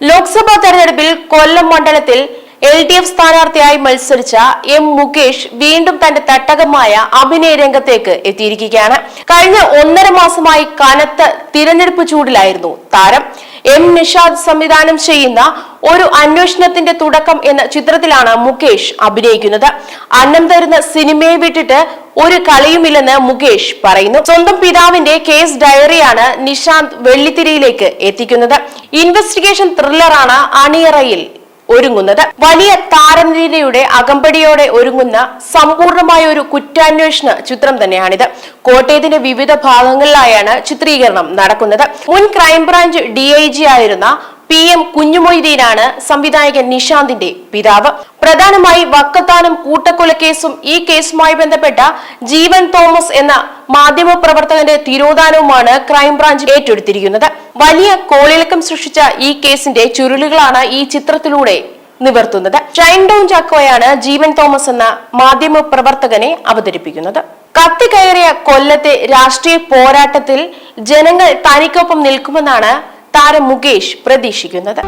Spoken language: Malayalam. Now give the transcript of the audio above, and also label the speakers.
Speaker 1: ലോക്സഭാ തെരഞ്ഞെടുപ്പിൽ കൊല്ലം മണ്ഡലത്തിൽ LDF സ്ഥാനാർത്ഥിയായി മത്സരിച്ച M. മുകേഷ് വീണ്ടും തന്റെ തട്ടകമായ അഭിനയ രംഗത്തേക്ക് എത്തിയിരിക്കുകയാണ്. കഴിഞ്ഞ 1.5 മാസമായി കനത്ത തിരഞ്ഞെടുപ്പ് ചൂടിലായിരുന്നു താരം. M. നിഷാദ് സംവിധാനം ചെയ്യുന്ന ഒരു അന്വേഷണത്തിന്റെ തുടക്കം എന്ന ചിത്രത്തിലാണ് മുകേഷ് അഭിനയിക്കുന്നത്. അന്നം തരുന്ന സിനിമയെ വിട്ടിട്ട് ഒരു കളിയുമില്ലെന്ന് മുകേഷ് പറയുന്നു. സ്വന്തം പിതാവിന്റെ കേസ് ഡയറിയാണ് നിഷാന്ത് വെള്ളിത്തിരയിലേക്ക് എത്തിക്കുന്നത്. ഇൻവെസ്റ്റിഗേഷൻ ത്രില്ലറാണ് അണിയറയിൽ ഒരുങ്ങുന്നത്. വലിയ താരനിരയുടെ അകമ്പടിയോടെ ഒരുങ്ങുന്ന സമ്പൂർണമായ ഒരു കുറ്റാന്വേഷണ ചിത്രം തന്നെയാണിത്. കോട്ടയത്തിന്റെ വിവിധ ഭാഗങ്ങളിലായാണ് ചിത്രീകരണം നടക്കുന്നത്. മുൻ ക്രൈംബ്രാഞ്ച് DIG ആയിരുന്ന PM കുഞ്ഞുമൊയ്തീനാണ് സംവിധായകൻ നിഷാന്തിന്റെ പിതാവ്. പ്രധാനമായി വക്കത്താനം കൂട്ടക്കൊലക്കേസും ഈ കേസുമായി ബന്ധപ്പെട്ട ജീവൻ തോമസ് എന്ന മാധ്യമപ്രവർത്തകന്റെ തിരോധാനവുമാണ് ക്രൈംബ്രാഞ്ച് ഏറ്റെടുത്തിരിക്കുന്നത്. വലിയ കോളിളക്കം സൃഷ്ടിച്ച ഈ കേസിന്റെ ചുരുളുകളാണ് ഈ ചിത്രത്തിലൂടെ നിവർത്തുന്നത്. ഷൈൻ ഡോൺ ചാക്കോയാണ് ജീവൻ തോമസ് എന്ന മാധ്യമപ്രവർത്തകനെ അവതരിപ്പിക്കുന്നത്. കത്തിക്കയറിയ കൊല്ലത്തെ രാഷ്ട്രീയ പോരാട്ടത്തിൽ ജനങ്ങൾ തനിക്കൊപ്പം നിൽക്കുമെന്നാണ് താരം മുകേഷ് പ്രതീക്ഷിക്കുന്നത്.